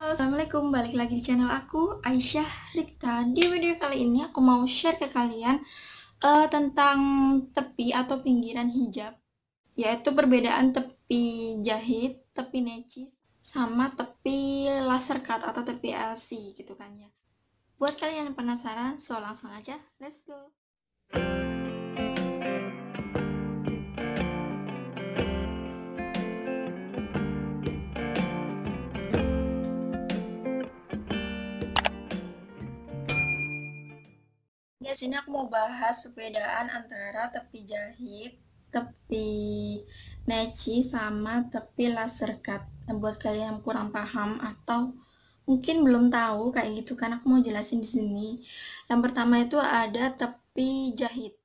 Halo, assalamualaikum, balik lagi di channel aku, Aisyah Rikta. Di video kali ini aku mau share ke kalian tentang tepi atau pinggiran hijab, yaitu perbedaan tepi jahit, tepi necis, sama tepi laser cut atau tepi LC gitu kan ya. Buat kalian yang penasaran, so langsung aja, let's go. Ya, sini aku mau bahas perbedaan antara tepi jahit, tepi neci, sama tepi laser cut. Nah, buat kalian yang kurang paham atau mungkin belum tahu kayak gitu kan, aku mau jelasin di sini. Yang pertama itu ada tepi jahit.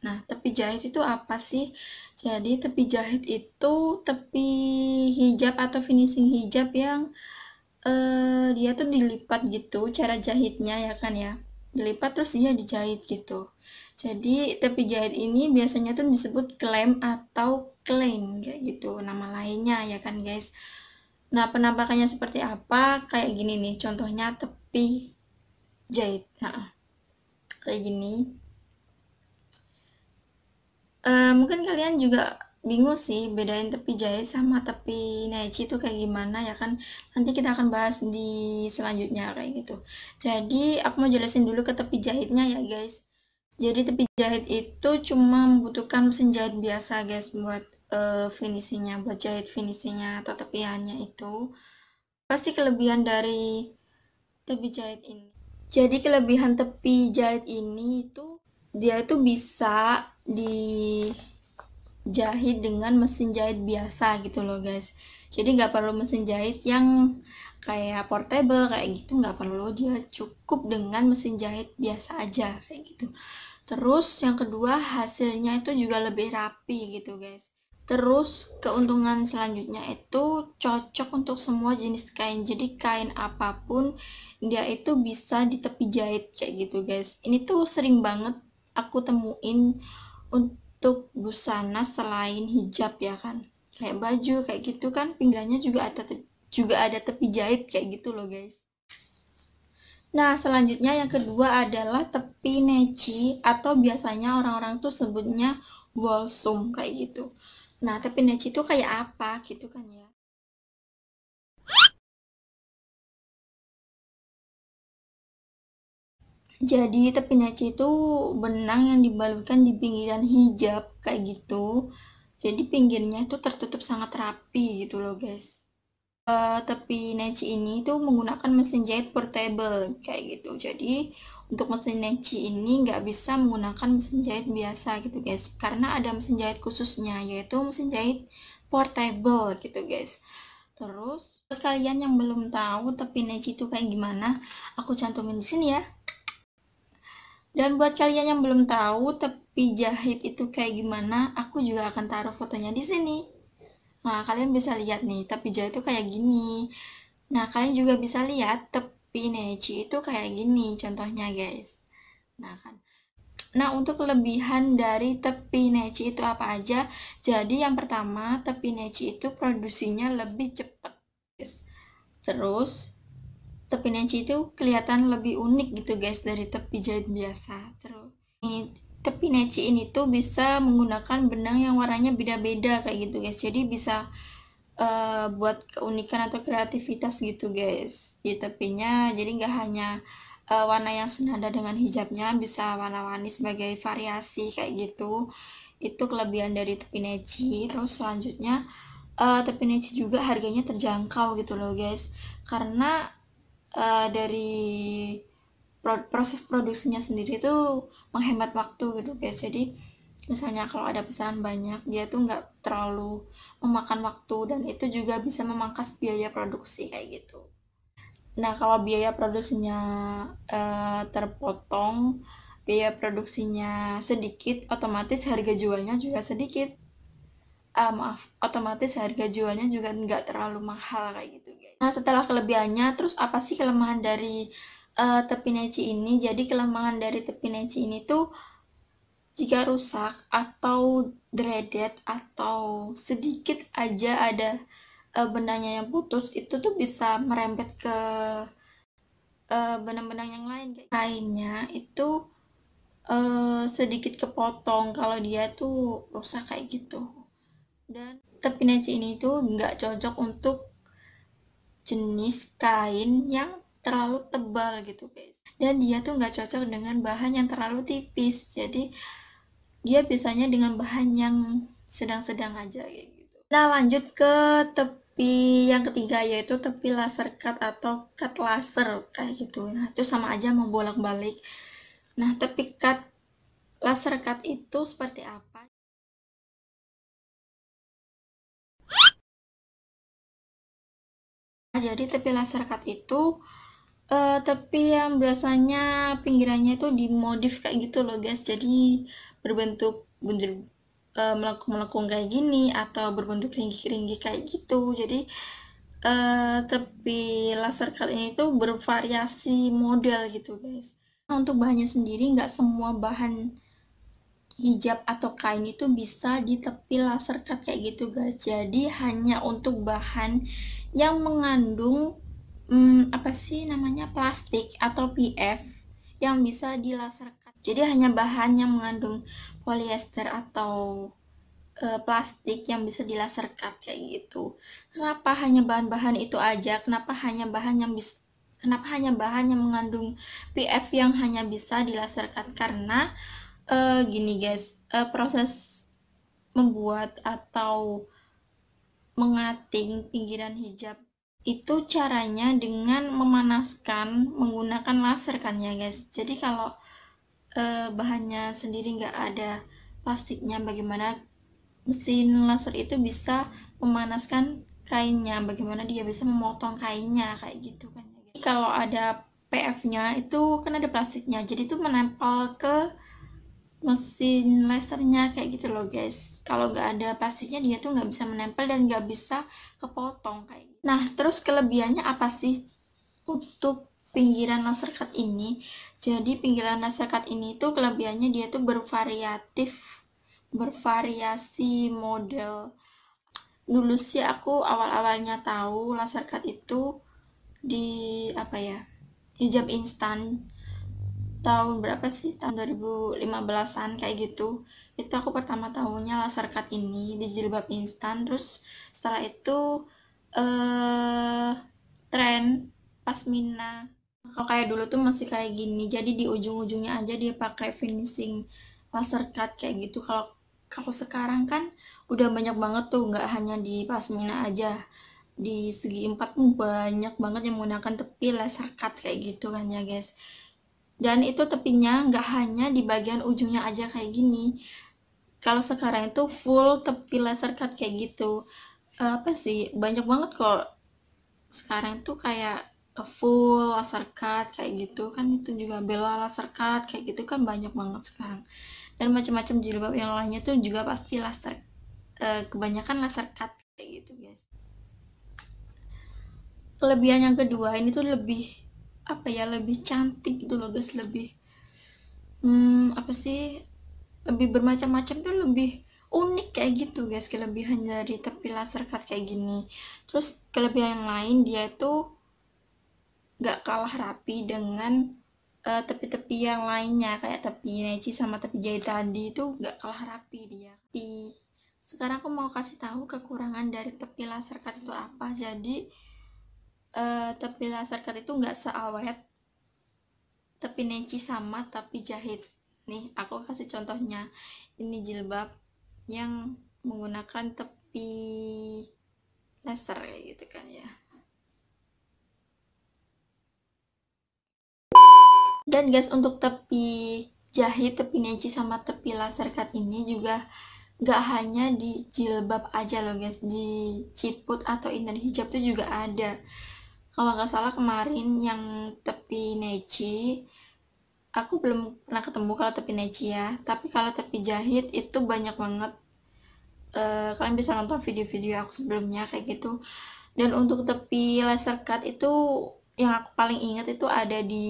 Nah, tepi jahit itu apa sih? Jadi, tepi jahit itu tepi hijab atau finishing hijab yang dia tuh dilipat gitu, cara jahitnya ya kan ya. Dilipat terus dia dijahit gitu. Jadi, tepi jahit ini biasanya tuh disebut klem atau klein kayak gitu, nama lainnya ya kan guys. Nah, penampakannya seperti apa? Kayak gini nih, contohnya tepi jahit. Nah, kayak gini. Mungkin kalian juga bingung sih bedain tepi jahit sama tepi neci itu kayak gimana ya kan, nanti kita akan bahas di selanjutnya kayak gitu. Jadi aku mau jelasin dulu ke tepi jahitnya ya guys. Jadi tepi jahit itu cuma membutuhkan mesin jahit biasa guys buat finishingnya, buat jahit finishingnya atau tepiannya itu. Pasti kelebihan dari tepi jahit ini. Jadi kelebihan tepi jahit ini itu dia itu bisa dijahit dengan mesin jahit biasa gitu loh guys. Jadi nggak perlu mesin jahit yang kayak portable kayak gitu, nggak perlu, dia cukup dengan mesin jahit biasa aja kayak gitu. Terus yang kedua, hasilnya itu juga lebih rapi gitu guys. Terus keuntungan selanjutnya itu cocok untuk semua jenis kain. Jadi kain apapun dia itu bisa di tepi jahit kayak gitu guys. Ini tuh sering banget aku temuin untuk busana selain hijab ya kan. Kayak baju kayak gitu kan pinggirannya juga ada tepi jahit kayak gitu loh guys. Nah, selanjutnya yang kedua adalah tepi neci atau biasanya orang-orang tuh sebutnya walsum kayak gitu. Nah, tepi neci itu kayak apa gitu kan ya. Jadi tepi neci itu benang yang dibalurkan di pinggiran hijab kayak gitu. Jadi pinggirnya itu tertutup sangat rapi gitu loh guys. Tepi neci ini tuh menggunakan mesin jahit portable kayak gitu. Jadi untuk mesin neci ini nggak bisa menggunakan mesin jahit biasa gitu guys, karena ada mesin jahit khususnya yaitu mesin jahit portable gitu guys. Terus buat kalian yang belum tahu tepi neci itu kayak gimana, aku cantumin di sini ya. Dan buat kalian yang belum tahu tepi jahit itu kayak gimana, aku juga akan taruh fotonya di sini. Nah, kalian bisa lihat nih, tepi jahit itu kayak gini. Nah, kalian juga bisa lihat tepi neci itu kayak gini contohnya, guys. Nah, kan. Nah, untuk kelebihan dari tepi neci itu apa aja? Jadi, yang pertama, tepi neci itu produksinya lebih cepat, guys. Terus, tepi neci itu kelihatan lebih unik gitu, guys, dari tepi jahit biasa. Terus, tepi neci ini tuh bisa menggunakan benang yang warnanya beda-beda kayak gitu, guys. Jadi, bisa buat keunikan atau kreativitas gitu guys di tepinya. Jadi nggak hanya warna yang senada dengan hijabnya, bisa warna-warni sebagai variasi kayak gitu. Itu kelebihan dari tepi neci. Terus selanjutnya tepi neci juga harganya terjangkau gitu loh guys, karena dari proses produksinya sendiri tuh menghemat waktu gitu guys. Jadi misalnya kalau ada pesanan banyak, dia tuh nggak terlalu memakan waktu dan itu juga bisa memangkas biaya produksi kayak gitu. Nah, kalau biaya produksinya terpotong, biaya produksinya sedikit, otomatis harga jualnya juga sedikit. Otomatis harga jualnya juga nggak terlalu mahal kayak gitu guys. Nah, setelah kelebihannya, terus apa sih kelemahan dari tepi neci ini? Jadi kelemahan dari tepi neci ini tuh jika rusak atau dreaded atau sedikit aja ada benangnya yang putus, itu tuh bisa merembet ke benang-benang yang lain. Kainnya itu sedikit kepotong kalau dia tuh rusak kayak gitu. Dan tepi neci ini tuh nggak cocok untuk jenis kain yang terlalu tebal gitu guys, dan dia tuh nggak cocok dengan bahan yang terlalu tipis, jadi dia biasanya dengan bahan yang sedang-sedang aja kayak gitu. Nah, lanjut ke tepi yang ketiga, yaitu tepi laser cut atau cut laser kayak gitu. Nah, itu sama aja mau bolak-balik. Nah, tepi cut laser cut itu seperti apa? Jadi tepi laser cut itu tepi yang biasanya pinggirannya itu dimodif kayak gitu loh guys, jadi berbentuk bunder melengkung-melengkung kayak gini atau berbentuk ringgi-ringgi kayak gitu. Jadi tepi laser cut ini tuh bervariasi model gitu guys. Nah, untuk bahannya sendiri nggak semua bahan hijab atau kain itu bisa di tepi laser cut kayak gitu guys, jadi hanya untuk bahan yang mengandung apa sih namanya, plastik atau PF yang bisa di laser cut. Jadi hanya bahan yang mengandung polyester atau plastik yang bisa di laser cut kayak gitu. Kenapa hanya bahan-bahan itu aja? Kenapa hanya bahan yang mengandung PF yang hanya bisa di laser cut? Karena gini guys, proses membuat atau mengating pinggiran hijab itu caranya dengan memanaskan menggunakan laser kan ya guys. Jadi kalau bahannya sendiri nggak ada plastiknya, bagaimana mesin laser itu bisa memanaskan kainnya, bagaimana dia bisa memotong kainnya kayak gitu kan ya guys. Kalau ada PF-nya itu kan ada plastiknya, jadi itu menempel ke mesin lasernya kayak gitu loh guys. Kalau nggak ada plastiknya dia tuh nggak bisa menempel dan nggak bisa kepotong kayak gitu. Nah, terus kelebihannya apa sih untuk pinggiran laser cut ini? Jadi pinggiran laser cut ini tuh kelebihannya dia tuh bervariasi model. Dulu sih aku awal-awalnya tahu laser cut itu di apa ya, hijab instan tahun berapa sih, tahun 2015-an kayak gitu. Itu aku pertama tahunya laser cut ini di jilbab instan. Terus setelah itu tren pasmina. Kalau kayak dulu tuh masih kayak gini, jadi di ujung-ujungnya aja dia pakai finishing laser cut kayak gitu. Kalau kalau sekarang kan udah banyak banget tuh, nggak hanya di pasmina aja, di segi empat banyak banget yang menggunakan tepi laser cut kayak gitu kan ya guys. Dan itu tepinya nggak hanya di bagian ujungnya aja kayak gini. Kalau sekarang itu full tepi laser cut kayak gitu. Apa sih, banyak banget kok sekarang itu kayak full laser cut kayak gitu kan, itu juga bela laser cut kayak gitu kan, banyak banget sekarang. Dan macam-macam jilbab yang lainnya tuh juga pasti laser, kebanyakan laser cut kayak gitu guys. Kelebihan yang kedua ini tuh lebih apa ya, lebih cantik gitu loh guys, lebih apa sih, lebih bermacam-macam tuh, lebih unik kayak gitu guys kelebihan dari tepi laser cut kayak gini. Terus kelebihan yang lain, dia tuh gak kalah rapi dengan tepi-tepi yang lainnya kayak tepi neci sama tepi jahit tadi, itu gak kalah rapi dia. Tapi sekarang aku mau kasih tahu kekurangan dari tepi laser cut itu apa. Jadi tepi laser cut itu gak seawet tepi neci sama tepi jahit. Nih aku kasih contohnya, ini jilbab yang menggunakan tepi laser kayak gitu kan ya. Dan guys, untuk tepi jahit, tepi neci sama tepi laser cut ini juga gak hanya di jilbab aja loh guys, di ciput atau inner hijab tuh juga ada. Kalau nggak salah kemarin yang tepi neci, aku belum pernah ketemu kalau tepi neci ya, tapi kalau tepi jahit itu banyak banget. Kalian bisa nonton video-video aku sebelumnya kayak gitu. Dan untuk tepi laser cut itu yang aku paling ingat itu ada di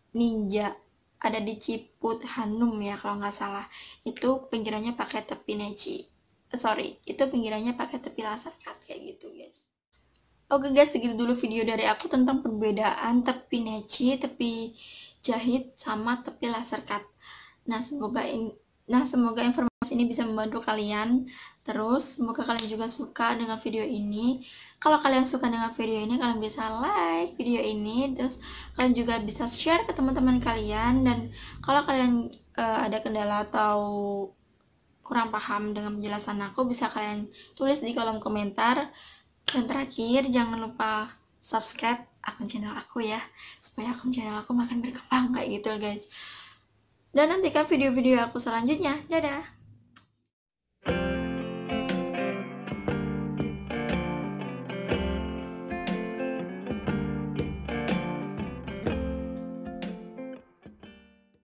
Ninja ada di Ciput Hanum ya kalau nggak salah. Itu pinggirannya pakai tepi neci. Itu pinggirannya pakai tepi laser cut kayak gitu guys. Oke guys, segitu dulu video dari aku tentang perbedaan tepi neci, tepi jahit sama tepi laser cut. Semoga informasi ini bisa membantu kalian. Terus semoga kalian juga suka dengan video ini. Kalau kalian suka dengan video ini, kalian bisa like video ini. Terus kalian juga bisa share ke teman-teman kalian. Dan kalau kalian ada kendala atau kurang paham dengan penjelasan aku, bisa kalian tulis di kolom komentar. Dan terakhir, jangan lupa subscribe akun channel aku ya, supaya akun channel aku makin berkembang kayak gitu guys. Dan nantikan video-video aku selanjutnya. Dadah!